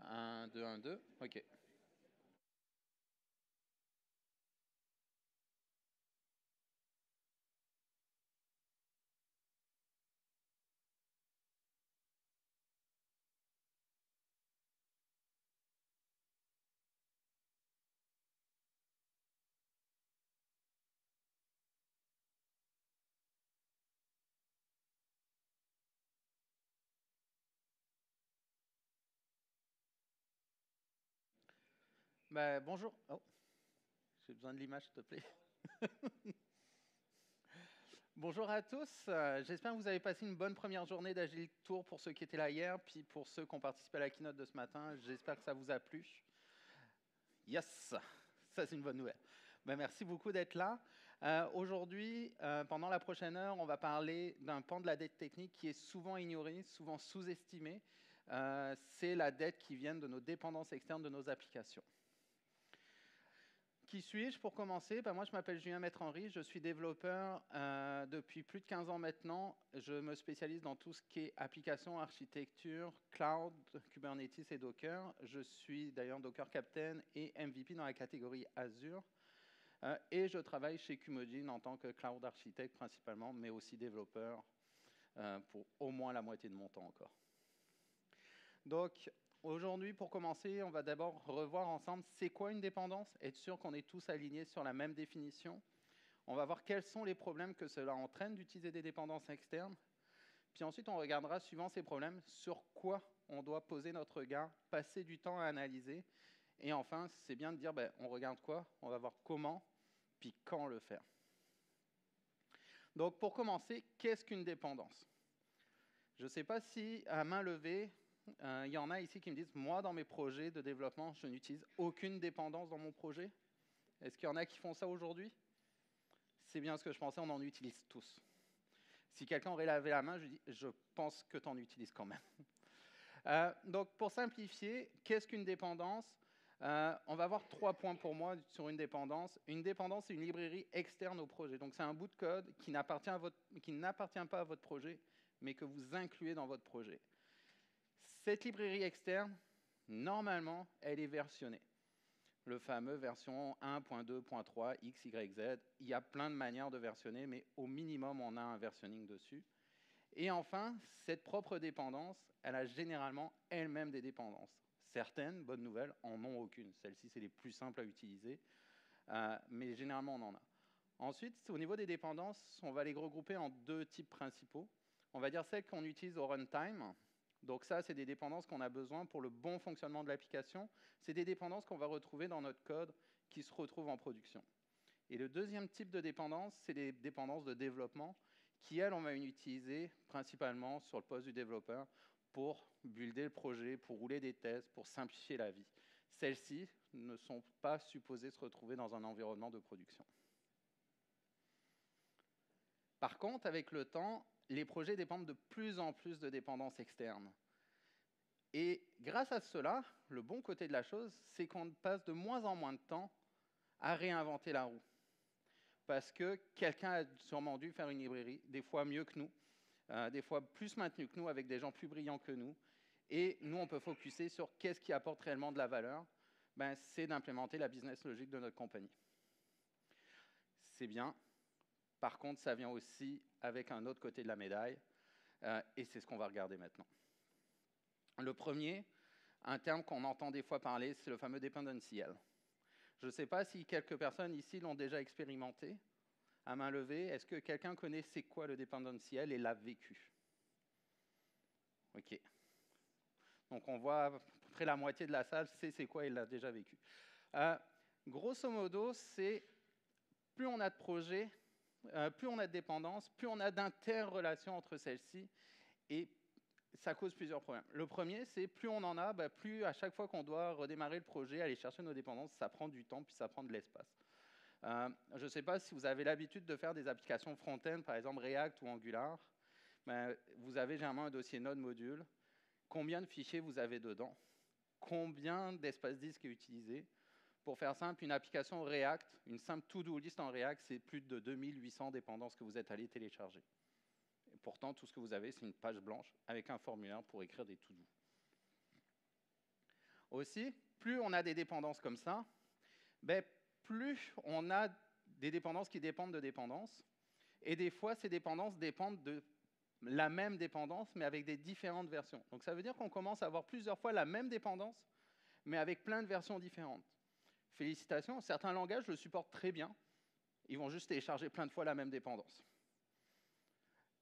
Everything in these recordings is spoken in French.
1, 2, 1, 2. OK. Bonjour. Oh, j'ai besoin de l'image, s'il te plaît. Bonjour à tous. J'espère que vous avez passé une bonne première journée d'Agile Tour pour ceux qui étaient là hier, puis pour ceux qui ont participé à la keynote de ce matin. J'espère que ça vous a plu. Yes, ça c'est une bonne nouvelle. Merci beaucoup d'être là. Aujourd'hui, pendant la prochaine heure, on va parler d'un pan de la dette technique qui est souvent ignoré, souvent sous-estimé. C'est la dette qui vient de nos dépendances externes de nos applications. Qui suis-je pour commencer? Moi, je m'appelle Julien Maître-Henri, je suis développeur depuis plus de 15 ans maintenant. Je me spécialise dans tout ce qui est application, architecture, cloud, Kubernetes et Docker. Je suis d'ailleurs Docker Captain et MVP dans la catégorie Azure. Et je travaille chez Qmodine en tant que cloud architecte principalement, mais aussi développeur pour au moins la moitié de mon temps encore. Donc, aujourd'hui, pour commencer, on va d'abord revoir ensemble c'est quoi une dépendance, être sûr qu'on est tous alignés sur la même définition. On va voir quels sont les problèmes que cela entraîne d'utiliser des dépendances externes. Puis ensuite, on regardera, suivant ces problèmes, sur quoi on doit poser notre regard, passer du temps à analyser. Et enfin, c'est bien de dire, on regarde quoi, on va voir comment, puis quand le faire. Donc, pour commencer, qu'est-ce qu'une dépendance? Je ne sais pas si, à main levée, il y en a ici qui me disent, moi, dans mes projets de développement, je n'utilise aucune dépendance dans mon projet. Est-ce qu'il y en a qui font ça aujourd'hui? C'est bien ce que je pensais, on en utilise tous. Si quelqu'un aurait lavé la main, je dis, je pense que tu en utilises quand même. Donc, pour simplifier, qu'est-ce qu'une dépendance? On va voir 3 points pour moi sur une dépendance. Une dépendance, c'est une librairie externe au projet. Donc, c'est un bout de code qui n'appartient pas à votre projet, mais que vous incluez dans votre projet. Cette librairie externe, normalement, elle est versionnée. Le fameux version 1.2.3, X, Y, Z. Il y a plein de manières de versionner, mais au minimum, on a un versionning dessus. Et enfin, cette propre dépendance, elle a généralement elle-même des dépendances. Certaines, bonne nouvelle, en ont aucune. Celles-ci, c'est les plus simples à utiliser, mais généralement, on en a. Ensuite, au niveau des dépendances, on va les regrouper en 2 types principaux. On va dire celles qu'on utilise au runtime. Donc ça, c'est des dépendances qu'on a besoin pour le bon fonctionnement de l'application. C'est des dépendances qu'on va retrouver dans notre code qui se retrouvent en production. Et le deuxième type de dépendance, c'est les dépendances de développement qui, elles, on va utiliser principalement sur le poste du développeur pour builder le projet, pour rouler des tests, pour simplifier la vie. Celles-ci ne sont pas supposées se retrouver dans un environnement de production. Par contre, avec le temps, les projets dépendent de plus en plus de dépendances externes. Et grâce à cela, le bon côté de la chose, c'est qu'on passe de moins en moins de temps à réinventer la roue. Parce que quelqu'un a sûrement dû faire une librairie, des fois mieux que nous, des fois plus maintenue que nous, avec des gens plus brillants que nous. Et nous, on peut focuser sur qu'est-ce qui apporte réellement de la valeur. C'est d'implémenter la business logic de notre compagnie. C'est bien. Par contre, ça vient aussi avec un autre côté de la médaille. Et c'est ce qu'on va regarder maintenant. Le premier, un terme qu'on entend des fois parler, c'est le fameux dependency. Je ne sais pas si quelques personnes ici l'ont déjà expérimenté. À main levée, est-ce que quelqu'un connaît c'est quoi le dependency et l'a vécu? OK. Donc on voit à peu près la moitié de la salle sait c'est quoi et l'a déjà vécu. Grosso modo, c'est plus on a de projets, plus on a de dépendances, plus on a d'interrelations entre celles-ci, et ça cause plusieurs problèmes. Le premier, c'est plus on en a, plus à chaque fois qu'on doit redémarrer le projet, aller chercher nos dépendances, ça prend du temps, puis ça prend de l'espace. Je ne sais pas si vous avez l'habitude de faire des applications front-end, par exemple React ou Angular. Vous avez généralement un dossier Node module. Combien de fichiers vous avez dedans? Combien d'espace disque est utilisé? Pour faire simple, une application React, une simple to-do list en React, c'est plus de 2800 dépendances que vous êtes allé télécharger. Et pourtant, tout ce que vous avez, c'est une page blanche avec un formulaire pour écrire des to-do. Aussi, plus on a des dépendances comme ça, ben, plus on a des dépendances qui dépendent de dépendances. Et des fois, ces dépendances dépendent de la même dépendance, mais avec des différentes versions. Donc ça veut dire qu'on commence à avoir plusieurs fois la même dépendance, mais avec plein de versions différentes. Félicitations, certains langages le supportent très bien. Ils vont juste télécharger plein de fois la même dépendance.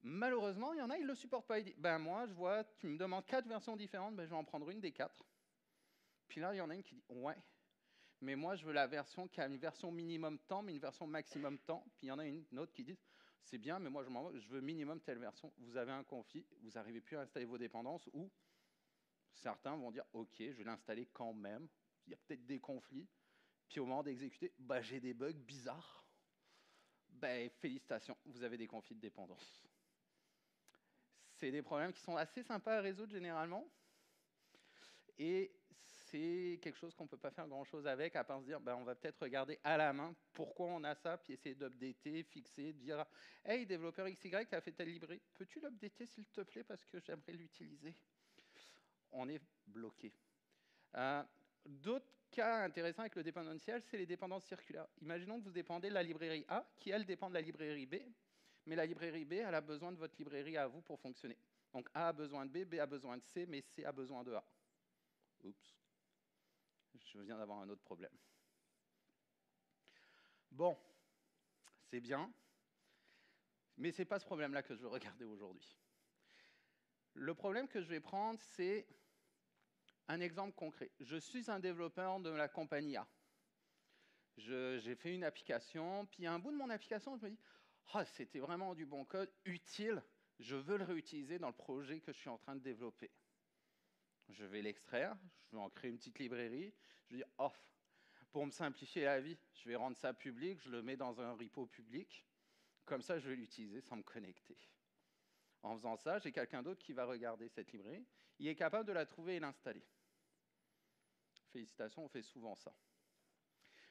Malheureusement, il y en a, ils ne le supportent pas. Ils disent, ben moi, je vois, tu me demandes 4 versions différentes, ben je vais en prendre une des 4. Puis là, il y en a une qui dit, ouais, mais moi, je veux la version qui a une version minimum temps, mais une version maximum temps. Puis il y en a une autre qui dit, c'est bien, mais moi, je veux minimum telle version. Vous avez un conflit, vous n'arrivez plus à installer vos dépendances, ou certains vont dire, ok, je vais l'installer quand même. Il y a peut-être des conflits. Puis au moment d'exécuter, bah, j'ai des bugs bizarres. Ben, félicitations, vous avez des conflits de dépendance. C'est des problèmes qui sont assez sympas à résoudre généralement. Et c'est quelque chose qu'on ne peut pas faire grand-chose avec, à part se dire, ben, on va peut-être regarder à la main pourquoi on a ça, puis essayer d'updater, fixer, dire, hey, développeur XY a fait telle librairie, peux-tu l'updater s'il te plaît parce que j'aimerais l'utiliser? On est bloqué. D'autres cas intéressants avec le dépendentiel, c'est les dépendances circulaires. Imaginons que vous dépendez de la librairie A, qui elle dépend de la librairie B, mais la librairie B, elle a besoin de votre librairie à vous pour fonctionner. Donc A a besoin de B, B a besoin de C, mais C a besoin de A. Oups, je viens d'avoir un autre problème. Bon, c'est bien, mais ce n'est pas ce problème-là que je veux regarder aujourd'hui. Le problème que je vais prendre, c'est un exemple concret. Je suis un développeur de la compagnie A. J'ai fait une application, puis à un bout de mon application, je me dis « Ah, c'était vraiment du bon code, utile, je veux le réutiliser dans le projet que je suis en train de développer. » Je vais l'extraire, je vais en créer une petite librairie, je vais dire « Oh, pour me simplifier la vie, je vais rendre ça public, je le mets dans un repo public, comme ça je vais l'utiliser sans me connecter. » En faisant ça, j'ai quelqu'un d'autre qui va regarder cette librairie, il est capable de la trouver et l'installer. Félicitations, on fait souvent ça.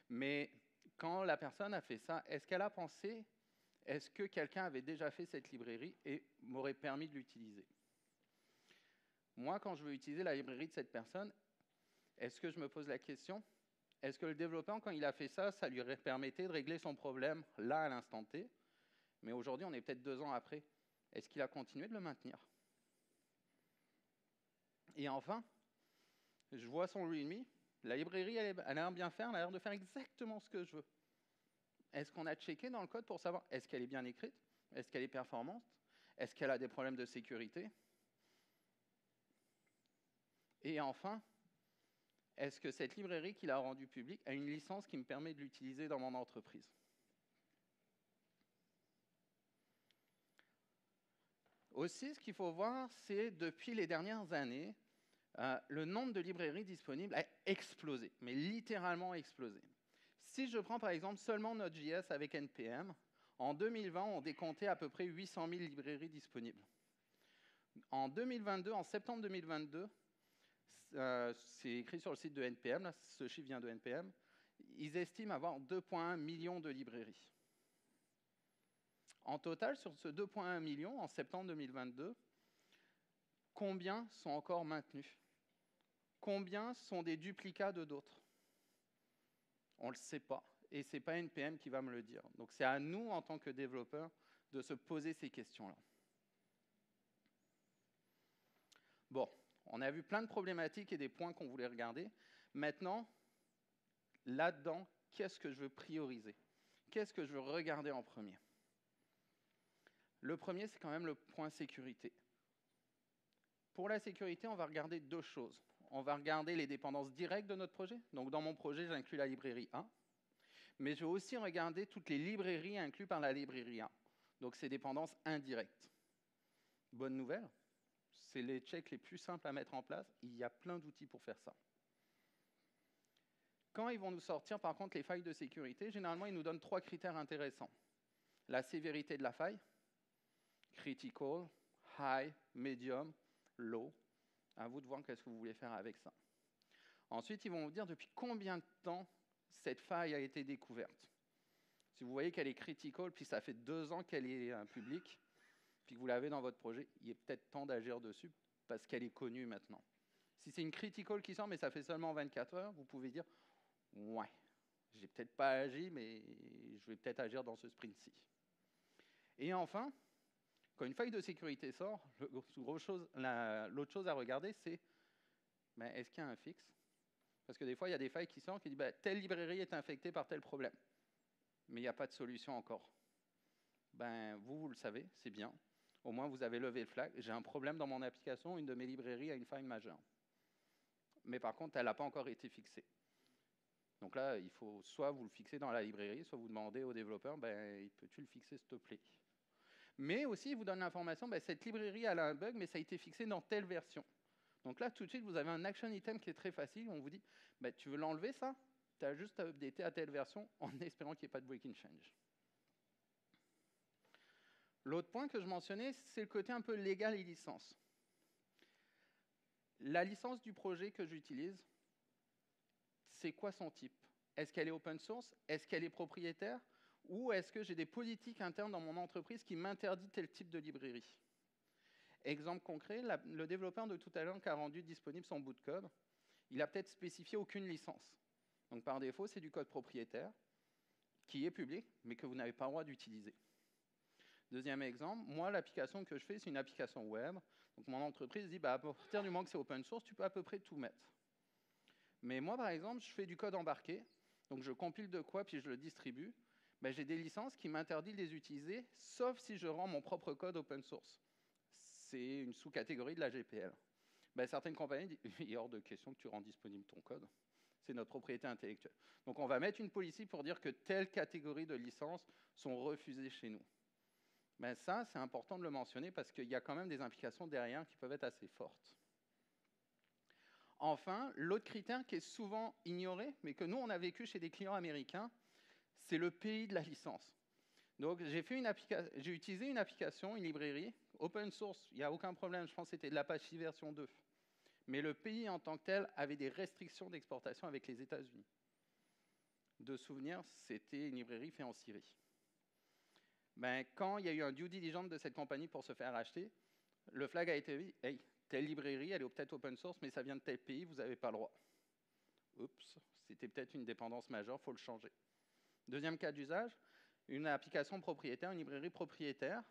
Mais quand la personne a fait ça, est-ce qu'elle a pensé, est-ce que quelqu'un avait déjà fait cette librairie et m'aurait permis de l'utiliser? Moi, quand je veux utiliser la librairie de cette personne, est-ce que je me pose la question, est-ce que le développeur, quand il a fait ça, ça lui permettait de régler son problème là, à l'instant T? Mais aujourd'hui, on est peut-être 2 ans après. Est-ce qu'il a continué de le maintenir? Et enfin, je vois son README. La librairie, elle a l'air bien faire, elle a l'air de faire exactement ce que je veux. Est-ce qu'on a checké dans le code pour savoir est-ce qu'elle est bien écrite? Est-ce qu'elle est performante? Est-ce qu'elle a des problèmes de sécurité? Et enfin, est-ce que cette librairie qu'il a rendue publique a une licence qui me permet de l'utiliser dans mon entreprise? Aussi, ce qu'il faut voir, c'est depuis les dernières années, le nombre de librairies disponibles a explosé, mais littéralement explosé. Si je prends par exemple seulement Node.js avec NPM, en 2020, on décomptait à peu près 800 000 librairies disponibles. En 2022, en septembre 2022, c'est écrit sur le site de NPM, là, ce chiffre vient de NPM, ils estiment avoir 2,1 millions de librairies. En total, sur ce 2,1 millions, en septembre 2022, combien sont encore maintenus? Combien sont des duplicats de d'autres? On ne le sait pas, et ce n'est pas NPM qui va me le dire. Donc c'est à nous, en tant que développeurs, de se poser ces questions-là. Bon, on a vu plein de problématiques et des points qu'on voulait regarder. Maintenant, là-dedans, qu'est-ce que je veux prioriser? Qu'est-ce que je veux regarder en premier? Le premier, c'est quand même le point sécurité. Pour la sécurité, on va regarder 2 choses. On va regarder les dépendances directes de notre projet. Donc dans mon projet, j'inclus la librairie 1. Mais je vais aussi regarder toutes les librairies incluses par la librairie 1. Donc ces dépendances indirectes. Bonne nouvelle, c'est les checks les plus simples à mettre en place. Il y a plein d'outils pour faire ça. Quand ils vont nous sortir, par contre, les failles de sécurité, généralement, ils nous donnent 3 critères intéressants. La sévérité de la faille, critical, high, medium, low. À vous de voir qu'est-ce que vous voulez faire avec ça. Ensuite, ils vont vous dire depuis combien de temps cette faille a été découverte. Si vous voyez qu'elle est critical, puis ça fait 2 ans qu'elle est publique, puis que vous l'avez dans votre projet, il est peut-être temps d'agir dessus parce qu'elle est connue maintenant. Si c'est une critical qui sort, mais ça fait seulement 24 heures, vous pouvez dire « Ouais, j'ai peut-être pas agi, mais je vais peut-être agir dans ce sprint-ci. » Et enfin, quand une faille de sécurité sort, l'autre chose à regarder, c'est est-ce qu'il y a un fixe? Parce que des fois, il y a des failles qui sortent qui disent telle librairie est infectée par tel problème. Mais il n'y a pas de solution encore. Vous le savez, c'est bien. Au moins, vous avez levé le flag. J'ai un problème dans mon application, une de mes librairies a une faille majeure. Mais par contre, elle n'a pas encore été fixée. Donc là, il faut soit vous le fixer dans la librairie, soit vous demandez au développeur, peux-tu le fixer, s'il te plaît? Mais aussi, il vous donne l'information, cette librairie, elle a un bug, mais ça a été fixé dans telle version. Donc là, tout de suite, vous avez un action item qui est très facile. On vous dit, tu veux l'enlever, ça? Tu as juste à updater à telle version en espérant qu'il n'y ait pas de breaking change. L'autre point que je mentionnais, c'est le côté un peu légal et licence. La licence du projet que j'utilise, c'est quoi son type? Est-ce qu'elle est open source? Est-ce qu'elle est propriétaire? Ou est-ce que j'ai des politiques internes dans mon entreprise qui m'interdisent tel type de librairie? Exemple concret, le développeur de tout à l'heure qui a rendu disponible son bout de code, il a peut-être spécifié aucune licence. Donc par défaut, c'est du code propriétaire qui est public, mais que vous n'avez pas le droit d'utiliser. Deuxième exemple, moi, l'application que je fais, c'est une application web. Donc mon entreprise dit, à partir du moment que c'est open source, tu peux à peu près tout mettre. Mais moi, par exemple, je fais du code embarqué, donc je compile de quoi, puis je le distribue. J'ai des licences qui m'interdisent de les utiliser, sauf si je rends mon propre code open source. C'est une sous-catégorie de la GPL. Certaines compagnies disent, il est hors de question que tu rends disponible ton code. C'est notre propriété intellectuelle. Donc on va mettre une policy pour dire que telle catégorie de licences sont refusées chez nous. Ça, c'est important de le mentionner parce qu'il y a quand même des implications derrière qui peuvent être assez fortes. Enfin, l'autre critère qui est souvent ignoré, mais que nous, on a vécu chez des clients américains, c'est le pays de la licence. Donc, j'ai utilisé une application, une librairie, open source, il n'y a aucun problème, je pense que c'était de l'Apache version 2. Mais le pays en tant que tel avait des restrictions d'exportation avec les États-Unis. De souvenir, c'était une librairie faite en Syrie. Quand il y a eu un due diligence de cette compagnie pour se faire acheter, le flag a été dit, hey, telle librairie, elle est peut-être open source, mais ça vient de tel pays, vous n'avez pas le droit. Oups, c'était peut-être une dépendance majeure, il faut le changer. Deuxième cas d'usage, une application propriétaire, une librairie propriétaire,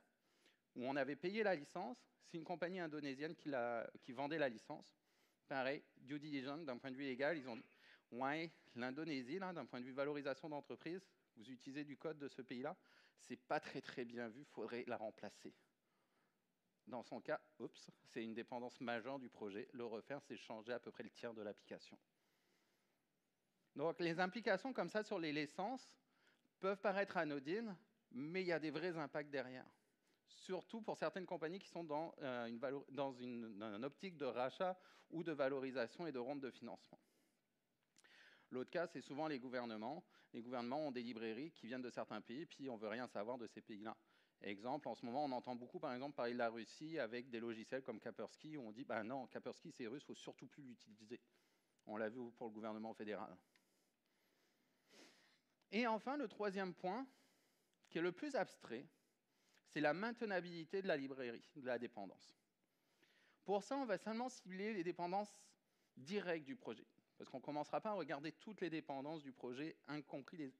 où on avait payé la licence, c'est une compagnie indonésienne qui vendait la licence. Pareil, due diligence, d'un point de vue légal, ils ont dit, ouais, l'Indonésie, d'un point de vue valorisation d'entreprise, vous utilisez du code de ce pays-là, c'est pas très bien vu, il faudrait la remplacer. Dans son cas, oups, c'est une dépendance majeure du projet. Le refaire, c'est changer à peu près le tiers de l'application. Donc les implications comme ça sur les licences peuvent paraître anodines, mais il y a des vrais impacts derrière. Surtout pour certaines compagnies qui sont dans une optique de rachat ou de valorisation et de ronde de financement. L'autre cas, c'est souvent les gouvernements. Les gouvernements ont des librairies qui viennent de certains pays, puis on ne veut rien savoir de ces pays-là. Exemple, en ce moment, on entend beaucoup, par exemple, parler de la Russie avec des logiciels comme Kaspersky, où on dit, non, Kaspersky, c'est russe, il ne faut surtout plus l'utiliser. On l'a vu pour le gouvernement fédéral. Et enfin, le troisième point, qui est le plus abstrait, c'est la maintenabilité de la librairie, de la dépendance. Pour ça, on va seulement cibler les dépendances directes du projet. Parce qu'on ne commencera pas à regarder toutes les dépendances du projet,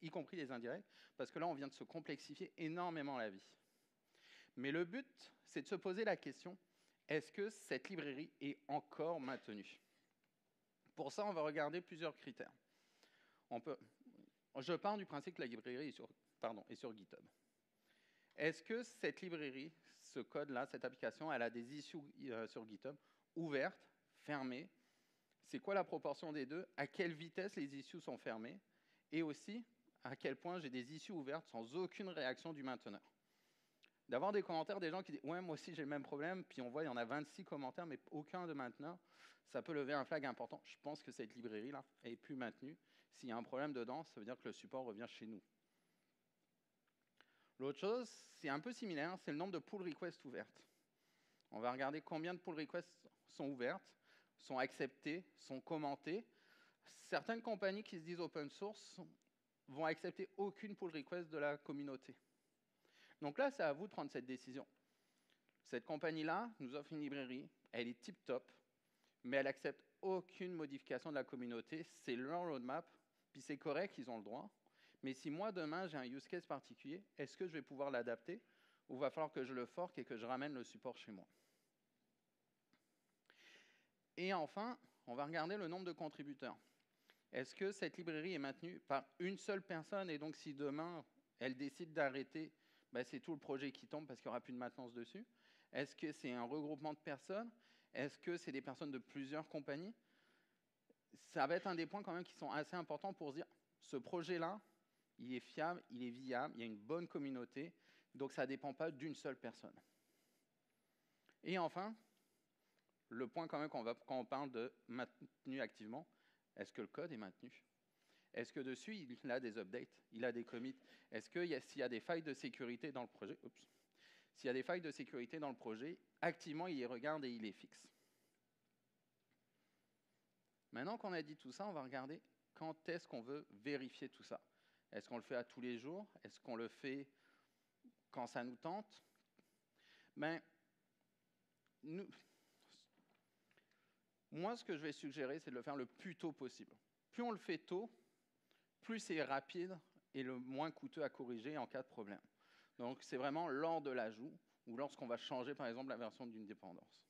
y compris les indirectes, parce que là, on vient de se complexifier énormément la vie. Mais le but, c'est de se poser la question, est-ce que cette librairie est encore maintenue? Pour ça, on va regarder plusieurs critères. Je pars du principe que la librairie est sur GitHub. Est-ce que cette librairie, ce code-là, cette application, elle a des issues sur GitHub ouvertes, fermées? C'est quoi la proportion des deux? À quelle vitesse les issues sont fermées? Et aussi, à quel point j'ai des issues ouvertes sans aucune réaction du mainteneur? D'avoir des commentaires des gens qui disent « Ouais, moi aussi j'ai le même problème », puis on voit il y en a 26 commentaires, mais aucun de mainteneur, ça peut lever un flag important. Je pense que cette librairie-là est plus maintenue. S'il y a un problème dedans, ça veut dire que le support revient chez nous. L'autre chose, c'est un peu similaire, c'est le nombre de pull requests ouvertes. On va regarder combien de pull requests sont ouvertes, sont acceptées, sont commentées. Certaines compagnies qui se disent open source vont accepter aucune pull request de la communauté. Donc là, c'est à vous de prendre cette décision. Cette compagnie-là nous offre une librairie, elle est tip-top, mais elle accepte aucune modification de la communauté, c'est leur roadmap, puis c'est correct, ils ont le droit. Mais si moi, demain, j'ai un use case particulier, est-ce que je vais pouvoir l'adapter ou va falloir que je le fork et que je ramène le support chez moi? Et enfin, on va regarder le nombre de contributeurs. Est-ce que cette librairie est maintenue par une seule personne et donc si demain, elle décide d'arrêter, ben, c'est tout le projet qui tombe parce qu'il n'y aura plus de maintenance dessus? Est-ce que c'est un regroupement de personnes? Est-ce que c'est des personnes de plusieurs compagnies? Ça va être un des points quand même qui sont assez importants pour se dire, ce projet-là, il est fiable, il est viable, il y a une bonne communauté, donc ça ne dépend pas d'une seule personne. Et enfin, le point quand même quand on parle de maintenu activement, est-ce que le code est maintenu? Est-ce que dessus, il a des updates, il a des commits? Est-ce que s'il y a des failles de sécurité dans le projet, s'il y a des failles de sécurité dans le projet, activement, il les regarde et il les fixe. Maintenant qu'on a dit tout ça, on va regarder quand est-ce qu'on veut vérifier tout ça. Est-ce qu'on le fait à tous les jours? Est-ce qu'on le fait quand ça nous tente? Ben, moi, ce que je vais suggérer, c'est de le faire le plus tôt possible. Plus on le fait tôt, plus c'est rapide et le moins coûteux à corriger en cas de problème. Donc, c'est vraiment lors de l'ajout ou lorsqu'on va changer, par exemple, la version d'une dépendance.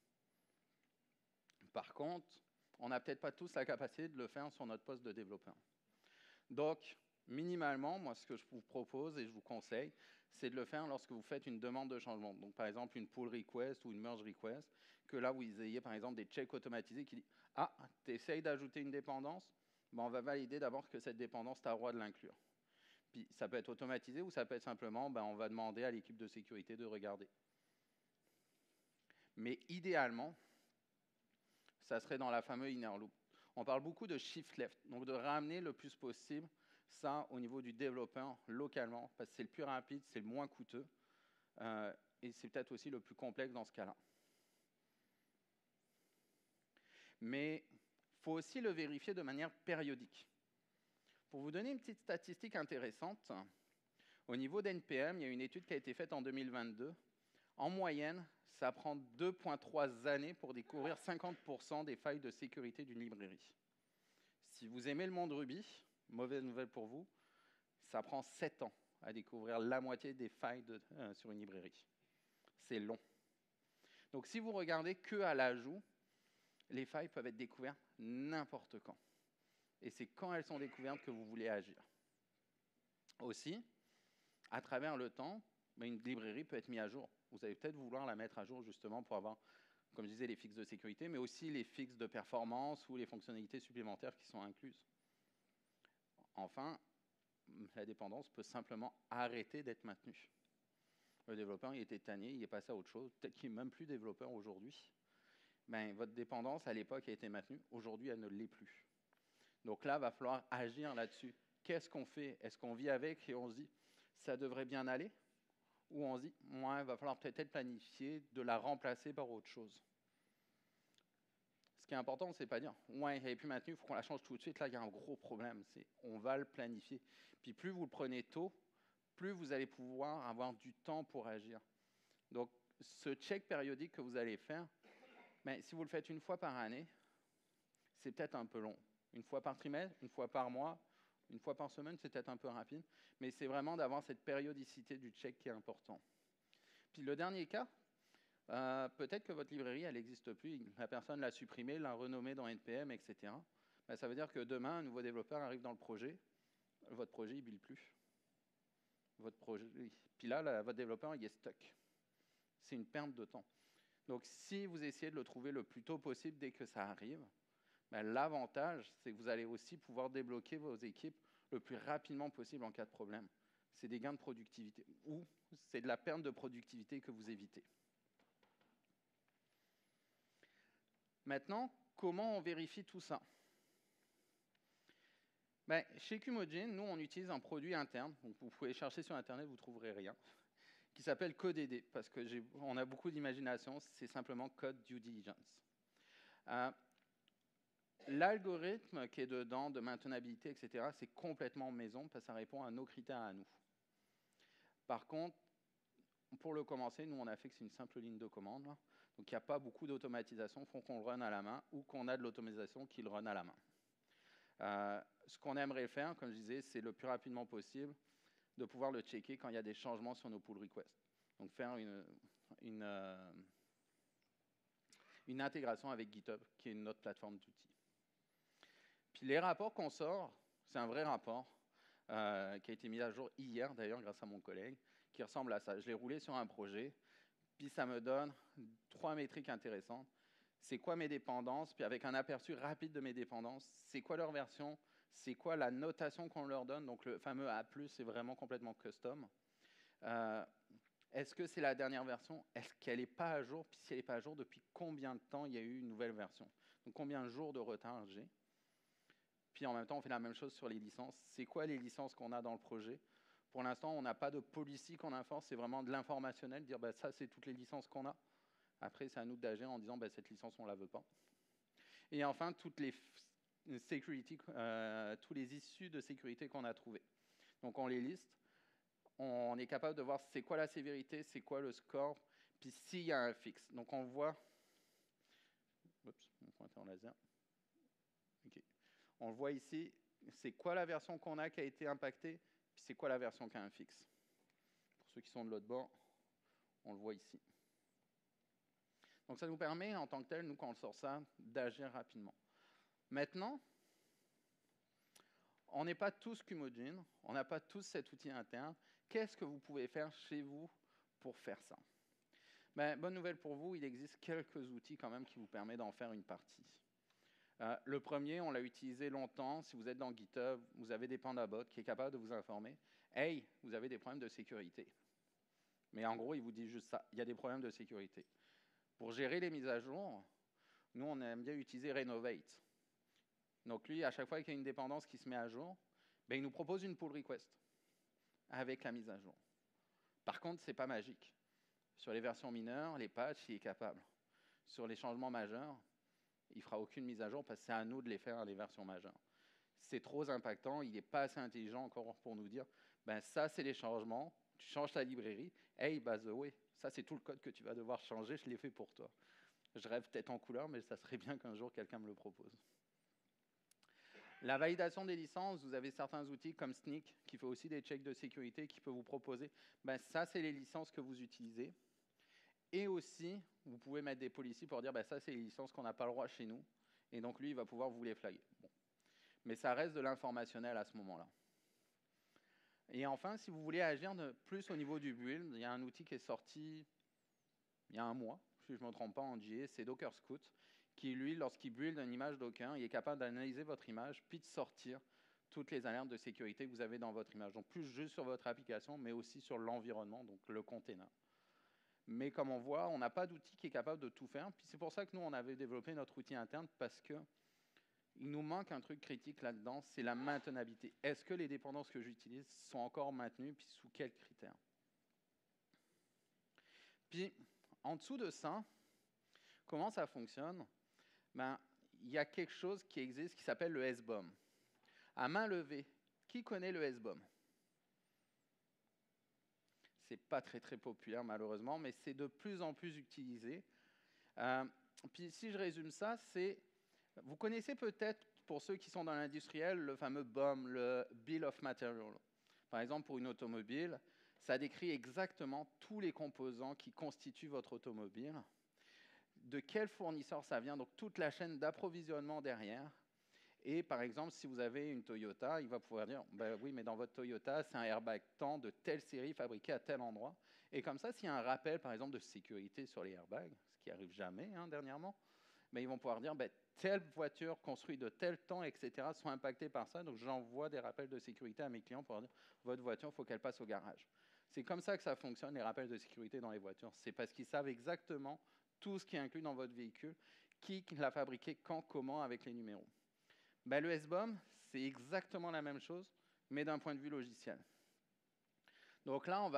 Par contre, on n'a peut-être pas tous la capacité de le faire sur notre poste de développeur. Donc, minimalement, moi, ce que je vous propose et je vous conseille, c'est de le faire lorsque vous faites une demande de changement. Donc, par exemple, une pull request ou une merge request, que là, vous ayez, par exemple, des checks automatisés qui disent « Ah, tu essayes d'ajouter une dépendance, ben, on va valider d'abord que cette dépendance, tu as le droit de l'inclure. » Puis, ça peut être automatisé ou ça peut être simplement, ben, on va demander à l'équipe de sécurité de regarder. Mais idéalement, ça serait dans la fameuse inner loop. On parle beaucoup de shift left, donc de ramener le plus possible ça au niveau du développeur localement, parce que c'est le plus rapide, c'est le moins coûteux, et c'est peut-être aussi le plus complexe dans ce cas-là. Mais il faut aussi le vérifier de manière périodique. Pour vous donner une petite statistique intéressante, au niveau d'NPM, il y a une étude qui a été faite en 2022. En moyenne, ça prend 2,3 années pour découvrir 50% des failles de sécurité d'une librairie. Si vous aimez le monde Ruby, mauvaise nouvelle pour vous, ça prend 7 ans à découvrir la moitié des failles sur une librairie. C'est long. Donc si vous regardez que à l'ajout, les failles peuvent être découvertes n'importe quand. Et c'est quand elles sont découvertes que vous voulez agir. Aussi, à travers le temps, une librairie peut être mise à jour. Vous allez peut-être vouloir la mettre à jour justement pour avoir, comme je disais, les fixes de sécurité, mais aussi les fixes de performance ou les fonctionnalités supplémentaires qui sont incluses. Enfin, la dépendance peut simplement arrêter d'être maintenue. Le développeur il était tanné, il est passé à autre chose, peut-être qu'il n'est même plus développeur aujourd'hui. Ben, votre dépendance, à l'époque, a été maintenue. Aujourd'hui, elle ne l'est plus. Donc là, il va falloir agir là-dessus. Qu'est-ce qu'on fait? Est-ce qu'on vit avec et on se dit, ça devrait bien aller? Ou on se dit, ouais, il va falloir peut-être planifier de la remplacer par autre chose. Ce qui est important, c'est pas dire, ouais, elle n'est plus maintenue, il faut qu'on la change tout de suite. Là, il y a un gros problème. On va le planifier. Puis plus vous le prenez tôt, plus vous allez pouvoir avoir du temps pour agir. Donc, ce check périodique que vous allez faire, ben, si vous le faites une fois par année, c'est peut-être un peu long. Une fois par trimestre, une fois par mois, une fois par semaine, c'est peut-être un peu rapide. Mais c'est vraiment d'avoir cette périodicité du check qui est important. Puis le dernier cas, peut-être que votre librairie, elle n'existe plus. La personne l'a supprimée, l'a renommée dans NPM, etc. Ben, ça veut dire que demain, un nouveau développeur arrive dans le projet. Votre projet, il ne build plus. Votre projet, puis là, votre développeur, il est stuck. C'est une perte de temps. Donc, si vous essayez de le trouver le plus tôt possible dès que ça arrive, ben, l'avantage, c'est que vous allez aussi pouvoir débloquer vos équipes le plus rapidement possible en cas de problème. C'est des gains de productivité ou c'est de la perte de productivité que vous évitez. Maintenant, comment on vérifie tout ça? Ben, chez Qmogene, nous, on utilise un produit interne. Donc vous pouvez chercher sur Internet, vous ne trouverez rien, qui s'appelle CodeED, parce qu'on a beaucoup d'imagination, c'est simplement Code Due Diligence. L'algorithme qui est dedans, de maintenabilité, etc., c'est complètement maison, parce que ça répond à nos critères à nous. Par contre, pour le commencer, nous, on a fait que c'est une simple ligne de commande. Là. Donc, il n'y a pas beaucoup d'automatisation. Il faut qu'on le run à la main ou qu'on a de l'automatisation qui le run à la main. Ce qu'on aimerait faire, comme je disais, c'est le plus rapidement possible de pouvoir le checker quand il y a des changements sur nos pull requests. Donc, faire une intégration avec GitHub, qui est notre plateforme d'outils. Puis les rapports qu'on sort, c'est un vrai rapport qui a été mis à jour hier, d'ailleurs, grâce à mon collègue, qui ressemble à ça. Je l'ai roulé sur un projet, puis ça me donne 3 métriques intéressantes. C'est quoi mes dépendances, puis avec un aperçu rapide de mes dépendances, c'est quoi leur version, c'est quoi la notation qu'on leur donne, donc le fameux A+, c'est vraiment complètement custom. Est-ce que c'est la dernière version? Est-ce qu'elle n'est pas à jour? Puis si elle n'est pas à jour, depuis combien de temps il y a eu une nouvelle version? Donc combien de jours de retard j'ai? Puis en même temps, on fait la même chose sur les licences. C'est quoi les licences qu'on a dans le projet? Pour l'instant, on n'a pas de policy qu'on enforce, c'est vraiment de l'informationnel, dire ça, c'est toutes les licences qu'on a. Après, c'est à nous d'agir en disant cette licence, on ne la veut pas. Et enfin, toutes les security, tous les issues de sécurité qu'on a trouvées. Donc on les liste. On est capable de voir c'est quoi la sévérité, c'est quoi le score, puis s'il y a un fixe. Donc on voit, oups, mon pointeur laser. Okay. On le voit ici, c'est quoi la version qu'on a qui a été impactée, puis c'est quoi la version qui a un fixe. Pour ceux qui sont de l'autre bord, on le voit ici. Donc ça nous permet, en tant que tel, nous quand on sort ça, d'agir rapidement. Maintenant, on n'est pas tous Qmodgine, on n'a pas tous cet outil interne. Qu'est-ce que vous pouvez faire chez vous pour faire ça? Bonne nouvelle pour vous, il existe quelques outils quand même qui vous permettent d'en faire une partie. Le premier, on l'a utilisé longtemps. Si vous êtes dans GitHub, vous avez des PandaBot qui est capable de vous informer. Hey, vous avez des problèmes de sécurité. Mais en gros, il vous dit juste ça. Il y a des problèmes de sécurité. Pour gérer les mises à jour, nous, on aime bien utiliser Renovate. Donc lui, à chaque fois qu'il y a une dépendance qui se met à jour, il nous propose une pull request avec la mise à jour. Par contre, ce n'est pas magique. Sur les versions mineures, les patchs, il est capable. Sur les changements majeurs, il ne fera aucune mise à jour parce que c'est à nous de les faire, les versions majeures. C'est trop impactant, il n'est pas assez intelligent encore pour nous dire ça, c'est les changements, tu changes ta librairie, hey, by the way, ça, c'est tout le code que tu vas devoir changer, je l'ai fait pour toi. Je rêve peut-être en couleur, mais ça serait bien qu'un jour, quelqu'un me le propose. La validation des licences, vous avez certains outils comme Snyk qui fait aussi des checks de sécurité qui peut vous proposer, ça c'est les licences que vous utilisez. Et aussi, vous pouvez mettre des policies pour dire ça c'est les licences qu'on n'a pas le droit chez nous. Et donc lui, il va pouvoir vous les flaguer. Bon. Mais ça reste de l'informationnel à ce moment-là. Et enfin, si vous voulez agir plus au niveau du build, il y a un outil qui est sorti il y a un mois, si je ne me trompe pas en JS, c'est Docker Scout, qui, lui, lorsqu'il build une image Docker, il est capable d'analyser votre image, puis de sortir toutes les alertes de sécurité que vous avez dans votre image. Donc, plus juste sur votre application, mais aussi sur l'environnement, donc le container. Mais comme on voit, on n'a pas d'outil qui est capable de tout faire. Puis c'est pour ça que nous, on avait développé notre outil interne, parce qu'il nous manque un truc critique là-dedans, c'est la maintenabilité. Est-ce que les dépendances que j'utilise sont encore maintenues, puis sous quels critères? Puis, en dessous de ça, comment ça fonctionne? Il y a quelque chose qui existe qui s'appelle le SBOM. À main levée, qui connaît le SBOM? C'est pas très très populaire malheureusement, mais c'est de plus en plus utilisé. Puis si je résume ça, vous connaissez peut-être, pour ceux qui sont dans l'industriel, le fameux BOM, le Bill of Material. Par exemple, pour une automobile, ça décrit exactement tous les composants qui constituent votre automobile, de quel fournisseur ça vient, donc toute la chaîne d'approvisionnement derrière. Et par exemple, si vous avez une Toyota, il va pouvoir dire oui, mais dans votre Toyota, c'est un airbag tant de telle série fabriqué à tel endroit. Et comme ça, s'il y a un rappel, par exemple, de sécurité sur les airbags, ce qui n'arrive jamais dernièrement, ils vont pouvoir dire telle voiture construite de tel temps, etc., sont impactées par ça. Donc j'envoie des rappels de sécurité à mes clients pour dire votre voiture, il faut qu'elle passe au garage. C'est comme ça que ça fonctionne, les rappels de sécurité dans les voitures. C'est parce qu'ils savent exactement tout ce qui est inclus dans votre véhicule, qui l'a fabriqué, quand, comment, avec les numéros. Le SBOM, c'est exactement la même chose, mais d'un point de vue logiciel. Donc là,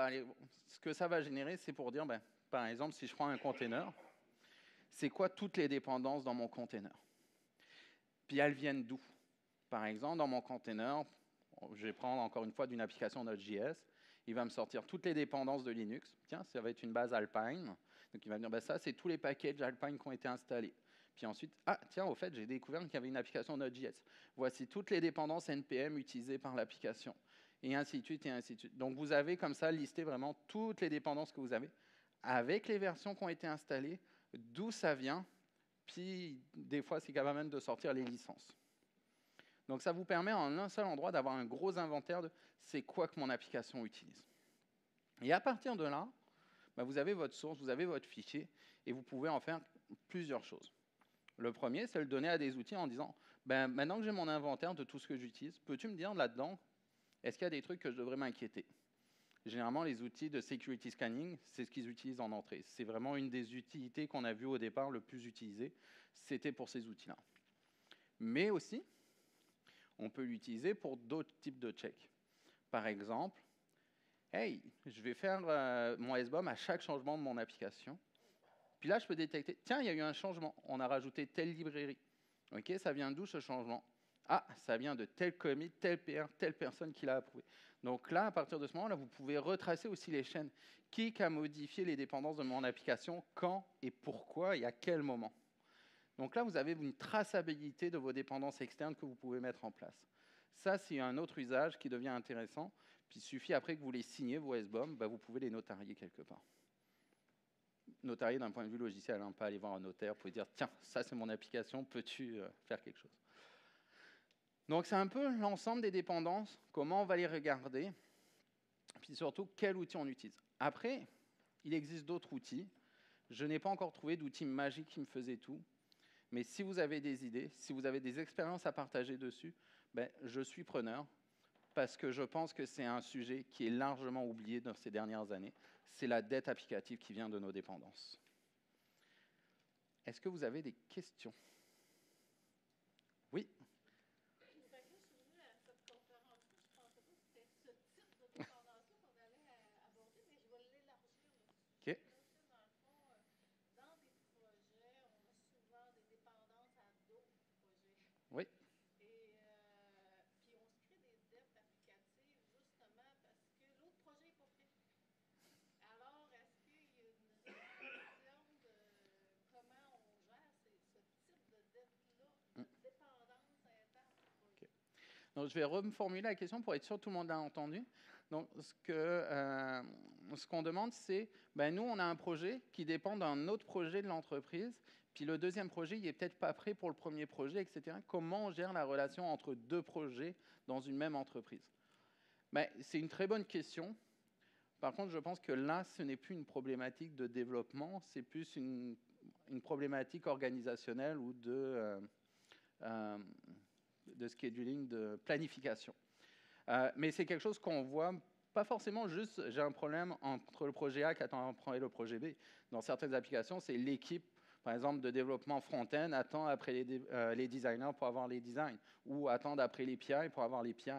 ce que ça va générer, c'est pour dire, par exemple, si je prends un container, c'est quoi toutes les dépendances dans mon container? Puis elles viennent d'où? Par exemple, dans mon container, je vais prendre encore une fois d'une application Node.js, il va me sortir toutes les dépendances de Linux. Tiens, ça va être une base Alpine. Donc il va me dire, bah, ça, c'est tous les packages Alpine qui ont été installés. Puis ensuite, ah, tiens, au fait, j'ai découvert qu'il y avait une application Node.js. Voici toutes les dépendances NPM utilisées par l'application. Et ainsi de suite, et ainsi de suite. Donc vous avez comme ça listé vraiment toutes les dépendances que vous avez, avec les versions qui ont été installées, d'où ça vient, puis des fois, c'est capable même de sortir les licences. Donc ça vous permet en un seul endroit d'avoir un gros inventaire de c'est quoi que mon application utilise. Et à partir de là, bah, vous avez votre source, vous avez votre fichier, et vous pouvez en faire plusieurs choses. Le premier, c'est le donner à des outils en disant, ben, maintenant que j'ai mon inventaire de tout ce que j'utilise, peux-tu me dire là-dedans, est-ce qu'il y a des trucs que je devrais m'inquiéter? Généralement, les outils de security scanning, c'est ce qu'ils utilisent en entrée. C'est vraiment une des utilités qu'on a vues au départ le plus utilisée. C'était pour ces outils-là. Mais aussi, on peut l'utiliser pour d'autres types de checks. Par exemple, hey, je vais faire mon SBOM à chaque changement de mon application. Puis là, je peux détecter, tiens, il y a eu un changement. On a rajouté telle librairie. OK, ça vient d'où ce changement? Ah, ça vient de tel commit, tel PR, telle personne qui l'a approuvé. Donc là, à partir de ce moment-là, vous pouvez retracer aussi les chaînes. Qui a modifié les dépendances de mon application, quand et pourquoi et à quel moment? Donc là, vous avez une traçabilité de vos dépendances externes que vous pouvez mettre en place. Ça, c'est un autre usage qui devient intéressant. Puis il suffit après que vous les signez, vos SBOM, bah, vous pouvez les notarier quelque part. Notarier d'un point de vue logiciel, hein, pas aller voir un notaire pour lui dire « Tiens, ça c'est mon application, peux-tu faire quelque chose ?» Donc c'est un peu l'ensemble des dépendances, comment on va les regarder, puis surtout quel outil on utilise. Après, il existe d'autres outils. Je n'ai pas encore trouvé d'outils magiques qui me faisaient tout. Mais si vous avez des idées, si vous avez des expériences à partager dessus, ben, je suis preneur parce que je pense que c'est un sujet qui est largement oublié dans ces dernières années. C'est la dette applicative qui vient de nos dépendances. Est-ce que vous avez des questions? Oui? OK. Oui. Donc, je vais reformuler la question pour être sûr que tout le monde l'a entendu. Donc, ce qu'on demande, c'est, ben, nous, on a un projet qui dépend d'un autre projet de l'entreprise, puis le deuxième projet, il n'est peut-être pas prêt pour le premier projet, etc. Comment on gère la relation entre deux projets dans une même entreprise? Ben, c'est une très bonne question. Par contre, je pense que là, ce n'est plus une problématique de développement, c'est plus une problématique organisationnelle ou de scheduling, de planification. Mais c'est quelque chose qu'on voit, pas forcément juste, j'ai un problème entre le projet A qui attend après le projet B. Dans certaines applications, c'est l'équipe, par exemple, de développement front-end attend après les designers pour avoir les designs, ou attendent après les PI pour avoir les PI.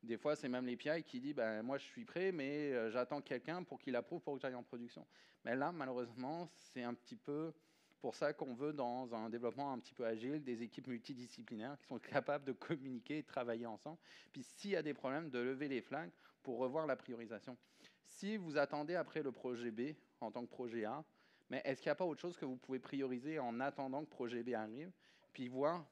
Des fois, c'est même les PI qui disent ben, « moi, je suis prêt, mais j'attends quelqu'un pour qu'il approuve pour que j'aille en production ». Mais là, malheureusement, c'est un petit peu pour ça qu'on veut, dans un développement un petit peu agile, des équipes multidisciplinaires qui sont capables de communiquer et de travailler ensemble. Puis s'il y a des problèmes, de lever les flags pour revoir la priorisation. Si vous attendez après le projet B en tant que projet A, mais est-ce qu'il n'y a pas autre chose que vous pouvez prioriser en attendant que projet B arrive, puis voir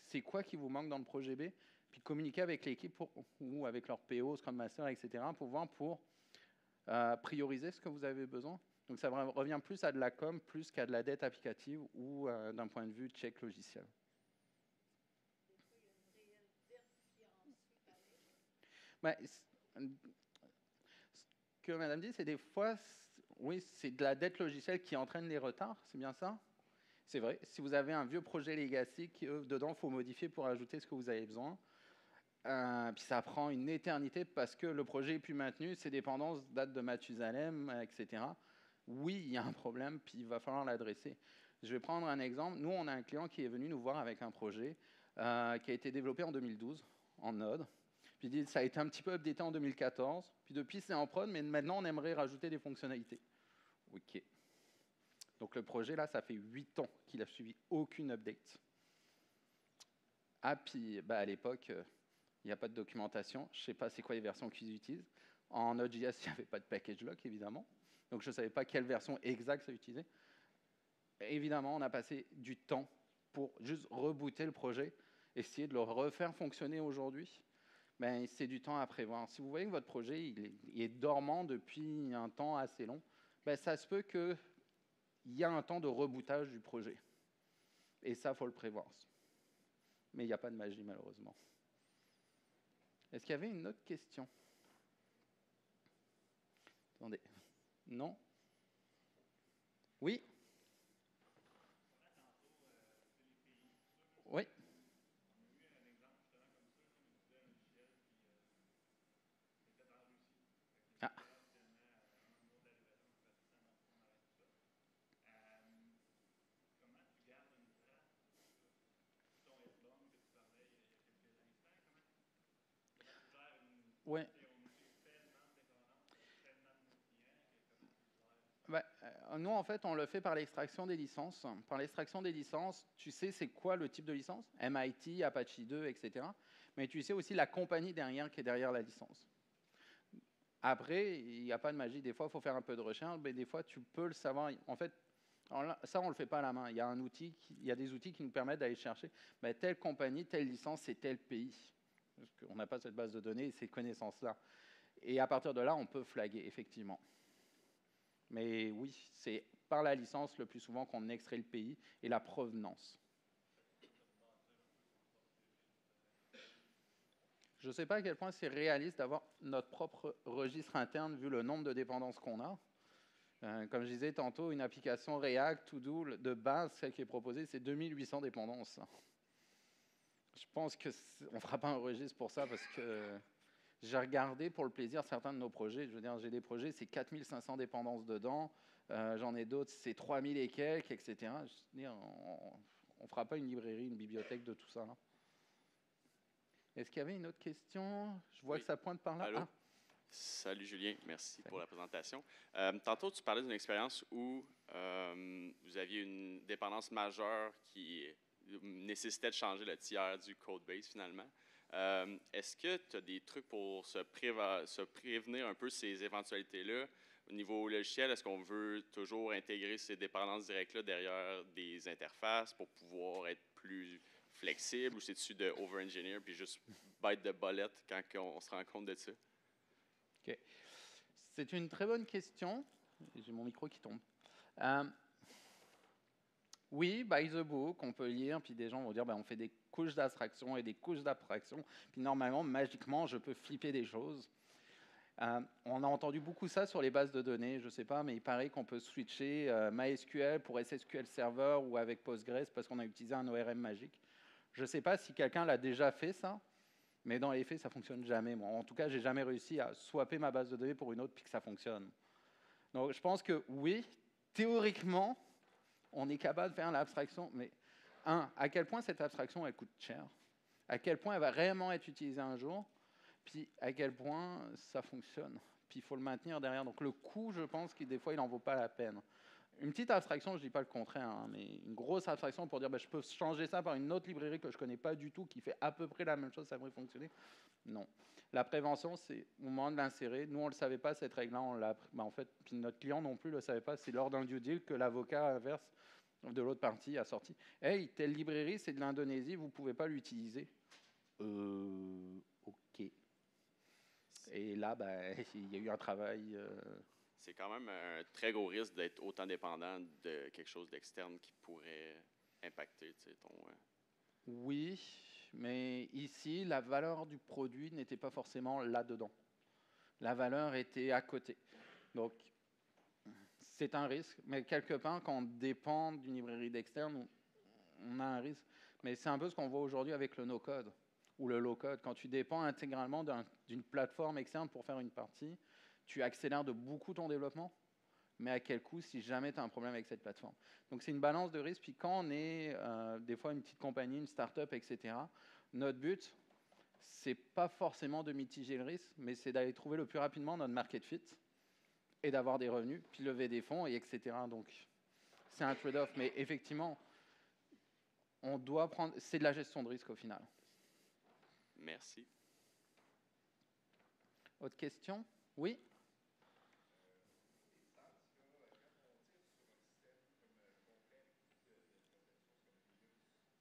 c'est quoi qui vous manque dans le projet B, puis communiquer avec l'équipe ou avec leur PO, Scrum Master, etc., pour prioriser ce que vous avez besoin. Donc ça revient plus à de la com, plus qu'à de la dette applicative ou d'un point de vue check logiciel. Ben, ce que Madame dit, c'est des fois, oui, c'est de la dette logicielle qui entraîne les retards, c'est bien ça? C'est vrai, si vous avez un vieux projet legacy, dedans, il faut modifier pour ajouter ce que vous avez besoin. Puis ça prend une éternité parce que le projet n'est plus maintenu, ses dépendances datent de Mathusalem, etc. Oui, il y a un problème, puis il va falloir l'adresser. Je vais prendre un exemple. Nous, on a un client qui est venu nous voir avec un projet qui a été développé en 2012 en Node. Puis ça a été un petit peu updaté en 2014. Puis depuis, c'est en prod, mais maintenant, on aimerait rajouter des fonctionnalités. OK. Donc le projet, là, ça fait 8 ans qu'il a suivi aucune update. Ah, puis à l'époque, il n'y a pas de documentation. Je ne sais pas c'est quoi les versions qu'ils utilisent. En Node.js, il n'y avait pas de package lock, évidemment. Donc, je ne savais pas quelle version exacte ça utilisait. Évidemment, on a passé du temps pour juste rebooter le projet, essayer de le refaire fonctionner aujourd'hui. Ben, c'est du temps à prévoir. Si vous voyez que votre projet il est dormant depuis un temps assez long, ben, ça se peut qu'il y a un temps de rebootage du projet. Et ça, il faut le prévoir. Mais il n'y a pas de magie, malheureusement. Est-ce qu'il y avait une autre question? Attendez. Non? Oui? Oui? Ah. Ouais. Bah, nous, en fait, on le fait par l'extraction des licences. Par l'extraction des licences, tu sais c'est quoi le type de licence? MIT, Apache 2, etc. Mais tu sais aussi la compagnie derrière qui est derrière la licence. Après, il n'y a pas de magie. Des fois, il faut faire un peu de recherche, mais des fois, tu peux le savoir. En fait, ça, on ne le fait pas à la main. Il y a des outils qui nous permettent d'aller chercher telle compagnie, telle licence, c'est tel pays. Parce qu'on n'a pas cette base de données et ces connaissances-là. Et à partir de là, on peut flaguer, effectivement. Mais oui, c'est par la licence le plus souvent qu'on extrait le pays et la provenance. Je ne sais pas à quel point c'est réaliste d'avoir notre propre registre interne vu le nombre de dépendances qu'on a. Comme je disais tantôt, une application React To-Do de base, celle qui est proposée, c'est 2800 dépendances. Je pense qu'on ne fera pas un registre pour ça parce que j'ai regardé pour le plaisir certains de nos projets. Je veux dire, j'ai des projets, c'est 4500 dépendances dedans. J'en ai d'autres, c'est 3000 et quelques, etc. Je veux dire, on ne fera pas une librairie, une bibliothèque de tout ça. Est-ce qu'il y avait une autre question? Je vois que ça pointe par là. Allô? Salut Julien, merci pour la présentation. Tantôt, tu parlais d'une expérience où vous aviez une dépendance majeure qui nécessitait de changer le tiers du code base finalement. Est-ce que tu as des trucs pour se prévenir un peu ces éventualités-là? Au niveau logiciel, est-ce qu'on veut toujours intégrer ces dépendances directes-là derrière des interfaces pour pouvoir être plus flexible ou c'est-tu de over-engineer puis juste bite de bolette quand on se rend compte de ça? OK. C'est une très bonne question. J'ai mon micro qui tombe. Oui, by the book, on peut lire, puis des gens vont dire on fait des couches d'abstraction et des couches d'abstraction, puis normalement, magiquement, je peux flipper des choses. On a entendu beaucoup ça sur les bases de données, je ne sais pas, mais il paraît qu'on peut switcher MySQL pour SSQL Server ou avec Postgres parce qu'on a utilisé un ORM magique. Je ne sais pas si quelqu'un l'a déjà fait, ça, mais dans les faits, ça ne fonctionne jamais. Moi. En tout cas, je n'ai jamais réussi à swapper ma base de données pour une autre puis que ça fonctionne. Donc, je pense que oui, théoriquement, on est capable de faire l'abstraction, mais à quel point cette abstraction, elle coûte cher? À quel point elle va réellement être utilisée un jour? Puis à quel point ça fonctionne? Puis il faut le maintenir derrière. Donc le coût, je pense que des fois, il n'en vaut pas la peine. Une petite abstraction, je ne dis pas le contraire, mais une grosse abstraction pour dire je peux changer ça par une autre librairie que je ne connais pas du tout, qui fait à peu près la même chose, ça devrait fonctionner. Non. La prévention, c'est au moment de l'insérer. Nous, on ne le savait pas, cette règle-là. On l'a, en fait, puis notre client non plus ne le savait pas. C'est lors d'un due deal que l'avocat inverse de l'autre partie a sorti. Hey, telle librairie, c'est de l'Indonésie, vous ne pouvez pas l'utiliser. OK. Et là, il y a eu un travail. C'est quand même un très gros risque d'être autant dépendant de quelque chose d'externe qui pourrait impacter ton. Oui, mais ici, la valeur du produit n'était pas forcément là-dedans. La valeur était à côté. Donc, c'est un risque, mais quelque part, quand on dépend d'une librairie d'externe, on a un risque. Mais c'est un peu ce qu'on voit aujourd'hui avec le no-code ou le low-code. Quand tu dépends intégralement d'une plateforme externe pour faire une partie, tu accélères de beaucoup ton développement, mais à quel coût si jamais tu as un problème avec cette plateforme? Donc c'est une balance de risque. Puis quand on est des fois une petite compagnie, une start-up, etc., notre but, c'est pas forcément de mitiger le risque, mais c'est d'aller trouver le plus rapidement notre market fit et d'avoir des revenus, puis lever des fonds, et etc. Donc c'est un trade-off. Mais effectivement, on doit prendre. C'est de la gestion de risque au final. Merci. Autre question? Oui.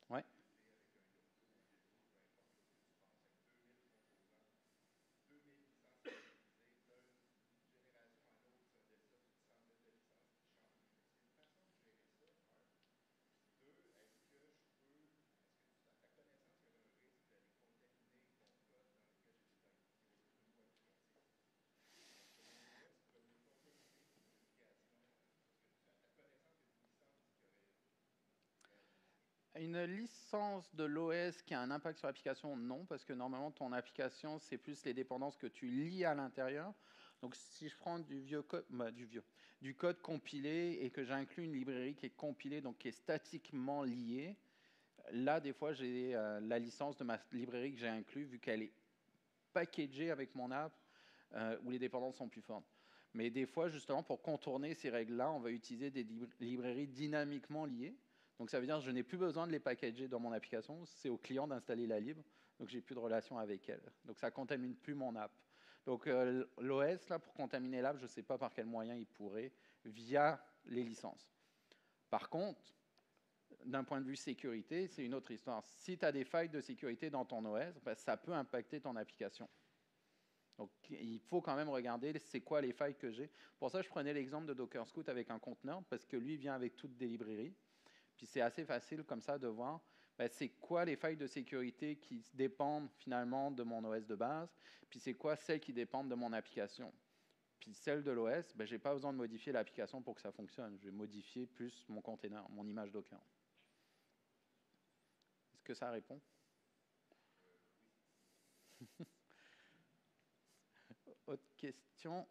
Ouais. Une licence de l'OS qui a un impact sur l'application, non, parce que normalement, ton application, c'est plus les dépendances que tu lis à l'intérieur. Donc, si je prends du vieux code, du code compilé et que j'inclus une librairie qui est compilée, donc qui est statiquement liée, là, des fois, j'ai la licence de ma librairie que j'ai inclus, vu qu'elle est packagée avec mon app, où les dépendances sont plus fortes. Mais des fois, justement, pour contourner ces règles-là, on va utiliser des librairies dynamiquement liées. Donc ça veut dire que je n'ai plus besoin de les packager dans mon application, c'est au client d'installer la lib, donc j'ai plus de relation avec elle. Donc ça contamine plus mon app. Donc l'OS, là, pour contaminer l'app, je ne sais pas par quel moyen il pourrait, via les licences. Par contre, d'un point de vue sécurité, c'est une autre histoire. Si tu as des failles de sécurité dans ton OS, ben, ça peut impacter ton application. Donc, il faut quand même regarder c'est quoi les failles que j'ai. Pour ça, je prenais l'exemple de Docker Scout avec un conteneur, parce que lui vient avec toutes des librairies. Puis c'est assez facile comme ça de voir ben, c'est quoi les failles de sécurité qui dépendent finalement de mon OS de base, puis c'est quoi celles qui dépendent de mon application. Puis celle de l'OS, ben, je n'ai pas besoin de modifier l'application pour que ça fonctionne. Je vais modifier plus mon container, mon image Docker. Est-ce que ça répond? Autre question?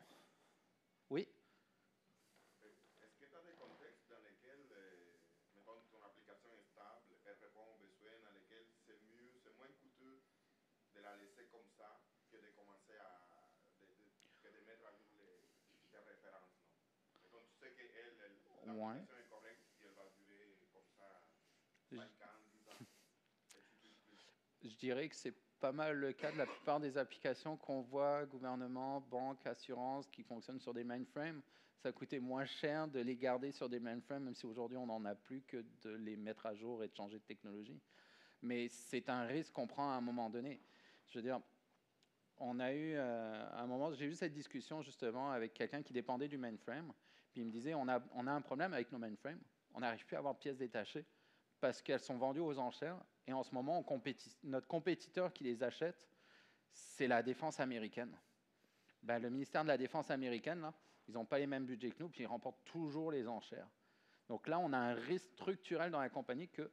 Oui? Est-ce que tu as des contextes dans lesquels, mettons, ton application est stable, elle répond aux besoins, dans lesquels c'est mieux, c'est moins coûteux de la laisser comme ça que de commencer à que de mettre à jour tes références, non? Mettons, tu sais que Ouais. l'application est correcte et elle va durer comme ça 5 ans, 10 ans, et tu utilises plus. Je dirais que c'est pas mal le cas de la plupart des applications qu'on voit, gouvernement, banque, assurance, qui fonctionnent sur des mainframes. Ça coûtait moins cher de les garder sur des mainframes, même si aujourd'hui on n'en a plus, que de les mettre à jour et de changer de technologie. Mais c'est un risque qu'on prend à un moment donné. Je veux dire, on a eu, à un moment, j'ai eu cette discussion justement avec quelqu'un qui dépendait du mainframe, puis il me disait, on a un problème avec nos mainframes, on n'arrive plus à avoir de pièces détachées, parce qu'elles sont vendues aux enchères. Et en ce moment, notre compétiteur qui les achète, c'est la défense américaine. Ben, le ministère de la Défense américaine, là, ils n'ont pas les mêmes budgets que nous, puis ils remportent toujours les enchères. Donc là, on a un risque structurel dans la compagnie que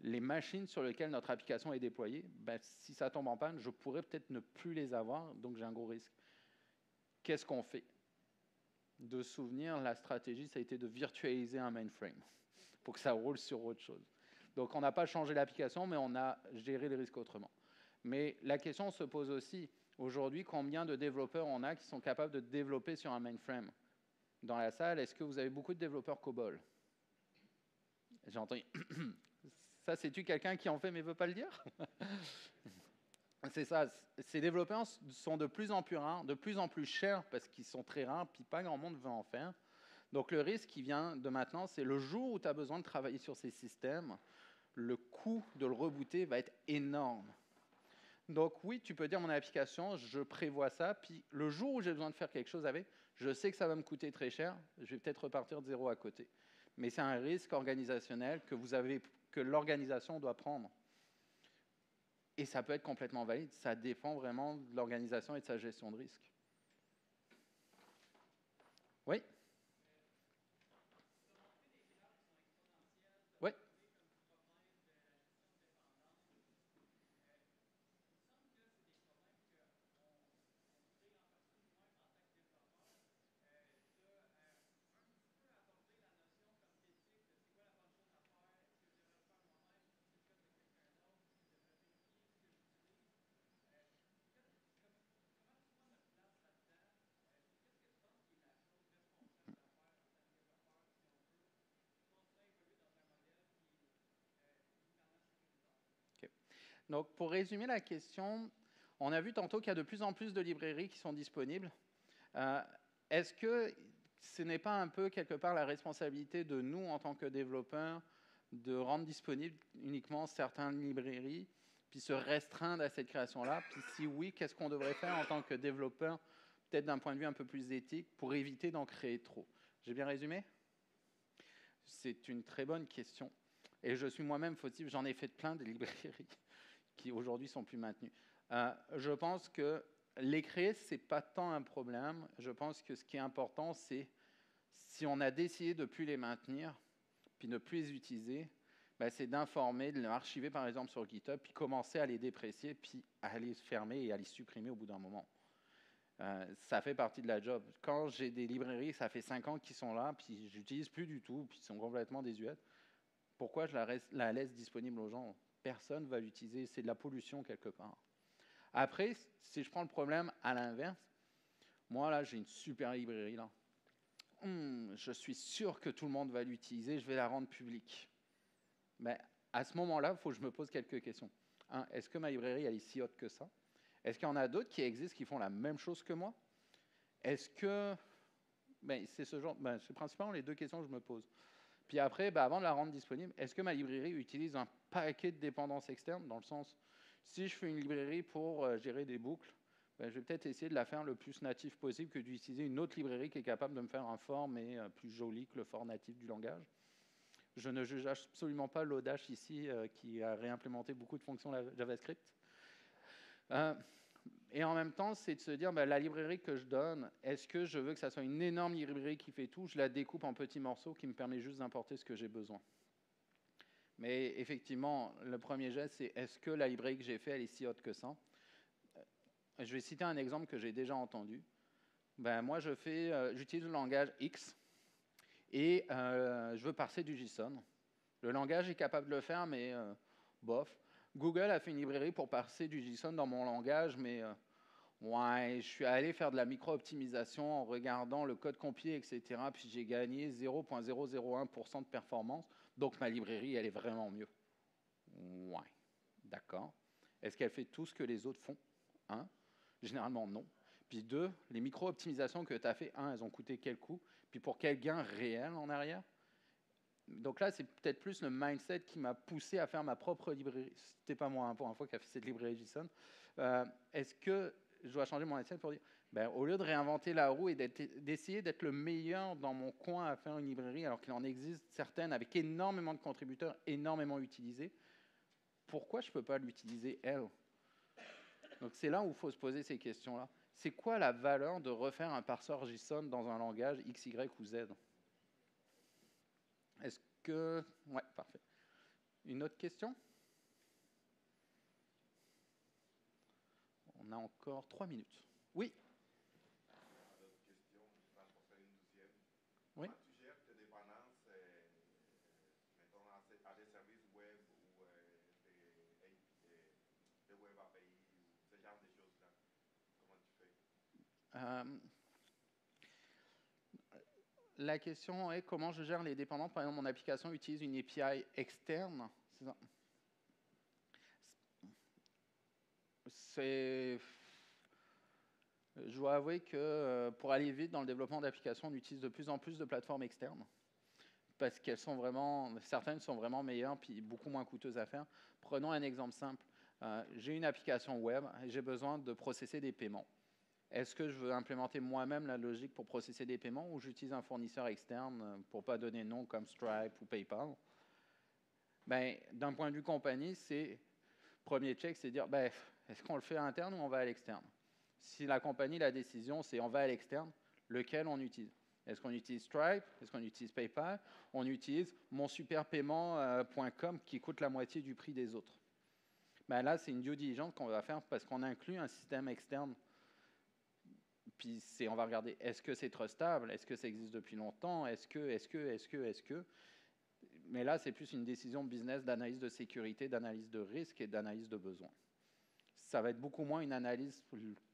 les machines sur lesquelles notre application est déployée, ben, si ça tombe en panne, je pourrais peut-être ne plus les avoir, donc j'ai un gros risque. Qu'est-ce qu'on fait? De souvenir, la stratégie, ça a été de virtualiser un mainframe pour que ça roule sur autre chose. Donc, on n'a pas changé l'application, mais on a géré les risques autrement. Mais la question se pose aussi, aujourd'hui, combien de développeurs on a qui sont capables de développer sur un mainframe? Dans la salle, est-ce que vous avez beaucoup de développeurs COBOL? J'ai entendu. Ça, c'est-tu quelqu'un qui en fait mais ne veut pas le dire? C'est ça. Ces développeurs sont de plus en plus rares, de plus en plus chers parce qu'ils sont très rares, puis pas grand monde veut en faire. Donc, le risque qui vient de maintenant, c'est le jour où tu as besoin de travailler sur ces systèmes, le coût de le rebooter va être énorme. Donc oui, tu peux dire mon application, je prévois ça, puis le jour où j'ai besoin de faire quelque chose avec, je sais que ça va me coûter très cher, je vais peut-être repartir de zéro à côté. Mais c'est un risque organisationnel que l'organisation doit prendre. Et ça peut être complètement valide, ça dépend vraiment de l'organisation et de sa gestion de risque. Oui? Oui? Okay. Donc, pour résumer la question, on a vu tantôt qu'il y a de plus en plus de librairies qui sont disponibles. Est-ce que ce n'est pas un peu quelque part la responsabilité de nous en tant que développeurs de rendre disponibles uniquement certaines librairies, puis se restreindre à cette création-là? Puis si oui, qu'est-ce qu'on devrait faire en tant que développeur, peut-être d'un point de vue un peu plus éthique, pour éviter d'en créer trop? J'ai bien résumé? C'est une très bonne question. Et je suis moi-même fautif, j'en ai fait plein de librairies qui aujourd'hui sont plus maintenues. Je pense que les créer, ce n'est pas tant un problème. Je pense que ce qui est important, c'est si on a décidé de ne plus les maintenir, puis ne plus les utiliser, ben c'est d'informer, de les archiver par exemple sur GitHub, puis commencer à les déprécier, puis à les fermer et à les supprimer au bout d'un moment. Ça fait partie de la job. Quand j'ai des librairies, ça fait 5 ans qu'ils sont là, puis je n'utilise plus du tout, puis ils sont complètement désuètes, pourquoi je la laisse disponible aux gens? Personne ne va l'utiliser, c'est de la pollution quelque part. Après, si je prends le problème à l'inverse, moi là j'ai une super librairie là. Je suis sûr que tout le monde va l'utiliser, je vais la rendre publique. Mais à ce moment-là, il faut que je me pose quelques questions. Est-ce que ma librairie elle est si haute que ça? Est-ce qu'il y en a d'autres qui existent qui font la même chose que moi? Est-ce que... c'est ce genre... c'est principalement les deux questions que je me pose. Puis après, avant de la rendre disponible, est-ce que ma librairie utilise un paquet de dépendances externes? Dans le sens, si je fais une librairie pour gérer des boucles, je vais peut-être essayer de la faire le plus natif possible que d'utiliser une autre librairie qui est capable de me faire un for, mais plus joli que le for natif du langage. Je ne juge absolument pas Lodash ici, qui a réimplémenté beaucoup de fonctions JavaScript. Et en même temps, c'est de se dire, la librairie que je donne, est-ce que je veux que ça soit une énorme librairie qui fait tout? Je la découpe en petits morceaux qui me permet juste d'importer ce que j'ai besoin. Mais effectivement, le premier geste, c'est est-ce que la librairie que j'ai faite, elle est si haute que ça? Je vais citer un exemple que j'ai déjà entendu. Moi, j'utilise le langage X et je veux parser du JSON. Le langage est capable de le faire, mais bof. Google a fait une librairie pour parser du JSON dans mon langage, mais je suis allé faire de la micro-optimisation en regardant le code compilé, etc. Puis j'ai gagné 0,001% de performance. Donc ma librairie, elle est vraiment mieux. Ouais, d'accord. Est-ce qu'elle fait tout ce que les autres font? Généralement, non. Puis 2, les micro-optimisations que tu as fait, elles ont coûté quel coût? Puis pour quel gain réel en arrière? Donc là, c'est peut-être plus le mindset qui m'a poussé à faire ma propre librairie. C'était pas moi, pour une fois, qui a fait cette librairie JSON. Est-ce que je dois changer mon mindset pour dire, au lieu de réinventer la roue et d'essayer d'être le meilleur dans mon coin à faire une librairie, alors qu'il en existe certaines avec énormément de contributeurs, énormément utilisées, pourquoi je ne peux pas l'utiliser, elle? Donc c'est là où il faut se poser ces questions-là. C'est quoi la valeur de refaire un parseur JSON dans un langage X, Y ou Z? Est-ce que... Ouais, parfait. Une autre question? On a encore 3 minutes. Oui? D'autres questions? Je pense pour faire une deuxième. Oui? Comment tu gères tes dépendances, mettons, à des services web ou des web API ou ce genre de choses-là? Comment tu fais? La question est comment je gère les dépendances. Par exemple, mon application utilise une API externe. Je dois avouer que pour aller vite dans le développement d'applications, on utilise de plus en plus de plateformes externes parce qu'elles sont vraiment, certaines sont vraiment meilleures puis beaucoup moins coûteuses à faire. Prenons un exemple simple. J'ai une application web et j'ai besoin de processer des paiements. Est-ce que je veux implémenter moi-même la logique pour processer des paiements ou j'utilise un fournisseur externe pour ne pas donner de nom comme Stripe ou PayPal? D'un point de vue compagnie, premier check, c'est dire est-ce qu'on le fait à l'interne ou on va à l'externe? Si la compagnie, la décision, c'est on va à l'externe, lequel on utilise? Est-ce qu'on utilise Stripe? Est-ce qu'on utilise PayPal? On utilise monsuperpaiement.com qui coûte la moitié du prix des autres. Là, c'est une due diligence qu'on va faire parce qu'on inclut un système externe. Puis on va regarder, est-ce que c'est trustable? Est-ce que ça existe depuis longtemps? Est-ce que? Mais là, c'est plus une décision business d'analyse de sécurité, d'analyse de risque et d'analyse de besoin. Ça va être beaucoup moins une analyse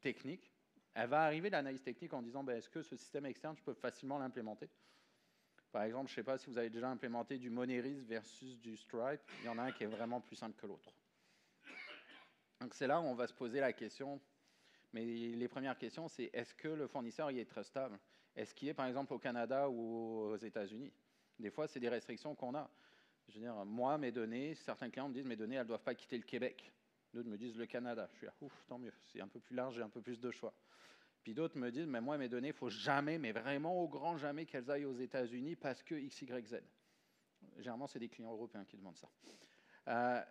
technique. Elle va arriver, l'analyse technique, en disant, est-ce que ce système externe, je peux facilement l'implémenter? Par exemple, je ne sais pas si vous avez déjà implémenté du Moneris versus du Stripe. Il y en a un qui est vraiment plus simple que l'autre. Donc c'est là où on va se poser la question, Mais les premières questions, c'est est-ce que le fournisseur il est trustable? Est-ce qu'il est, par exemple, au Canada ou aux États-Unis? Des fois, c'est des restrictions qu'on a. Je veux dire, moi, mes données, certains clients me disent mes données, elles ne doivent pas quitter le Québec. D'autres me disent le Canada. Je suis là, ouf, tant mieux, c'est un peu plus large, j'ai un peu plus de choix. Puis d'autres me disent, mais moi, mes données, il ne faut jamais, mais vraiment au grand jamais qu'elles aillent aux États-Unis parce que X, Y, Z. Généralement, c'est des clients européens qui demandent ça.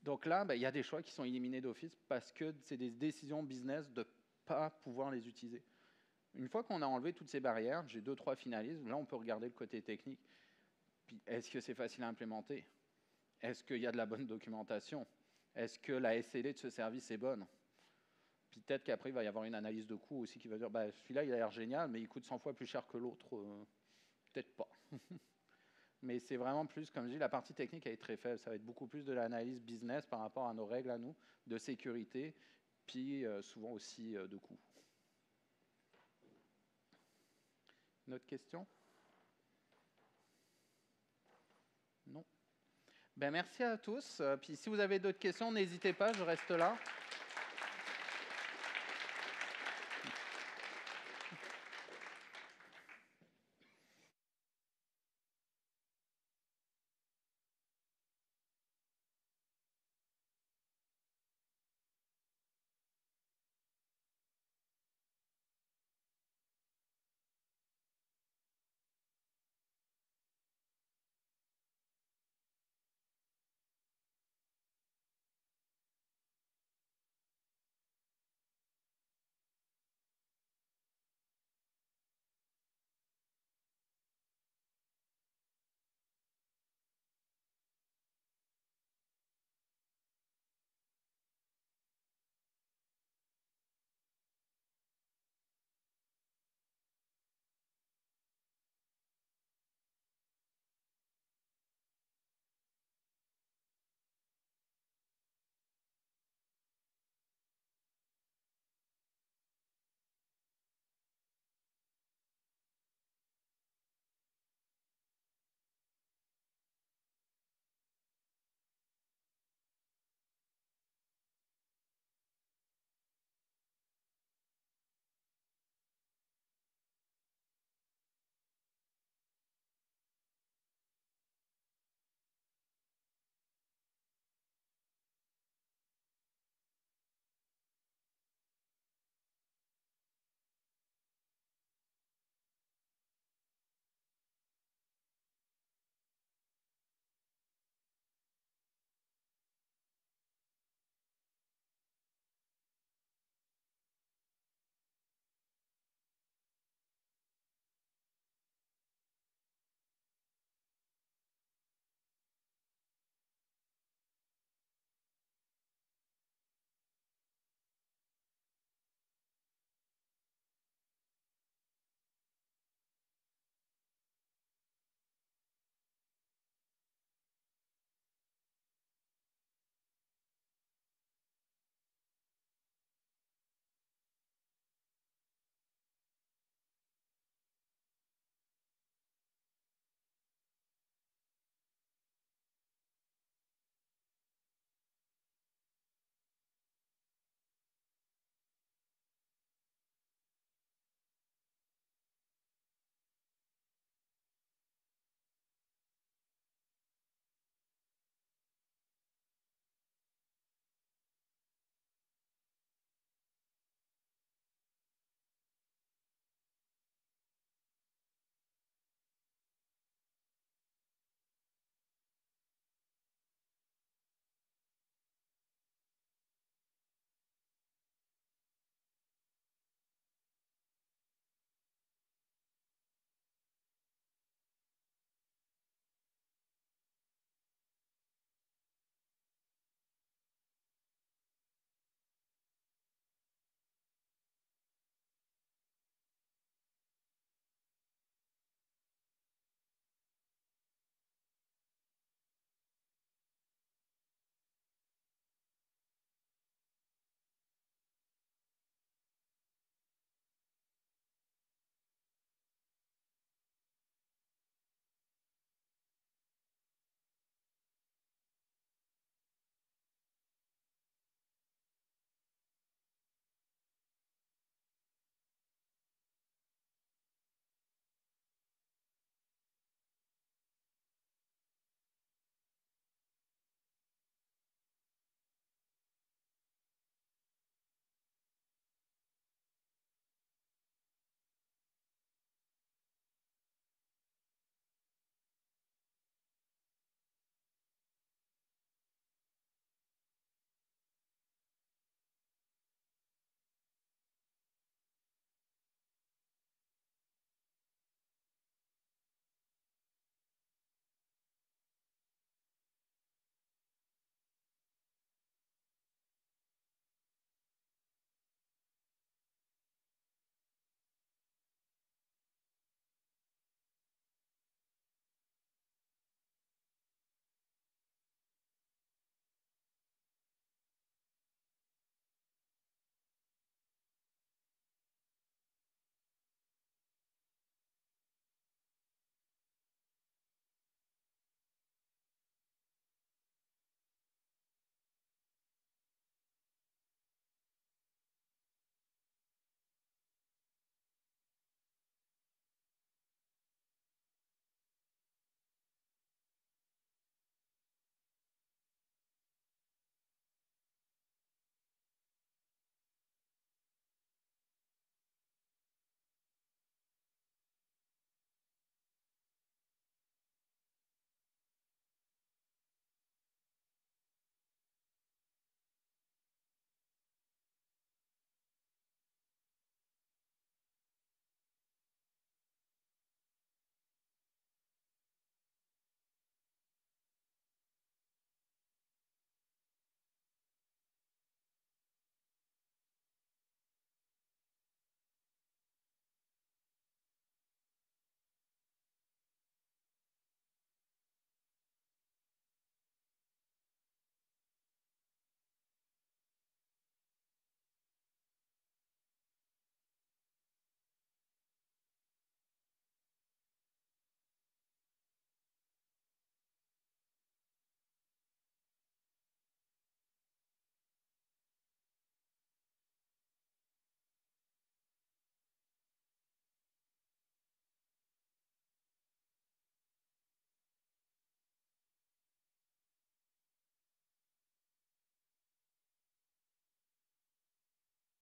Donc là, il y a des choix qui sont éliminés d'office parce que c'est des décisions business de ne pas pouvoir les utiliser. Une fois qu'on a enlevé toutes ces barrières, j'ai 2-3 finalistes, là on peut regarder le côté technique. Puis est-ce que c'est facile à implémenter? Est-ce qu'il y a de la bonne documentation? Est-ce que la SLA de ce service est bonne? Puis peut-être qu'après il va y avoir une analyse de coût aussi qui va dire celui-là il a l'air génial, mais il coûte 100 fois plus cher que l'autre. Peut-être pas. Mais c'est vraiment plus, comme je dis, la partie technique elle est très faible. Ça va être beaucoup plus de l'analyse business par rapport à nos règles à nous, de sécurité, puis souvent aussi de coût. Une autre question? Non? Merci à tous. Puis si vous avez d'autres questions, n'hésitez pas, je reste là.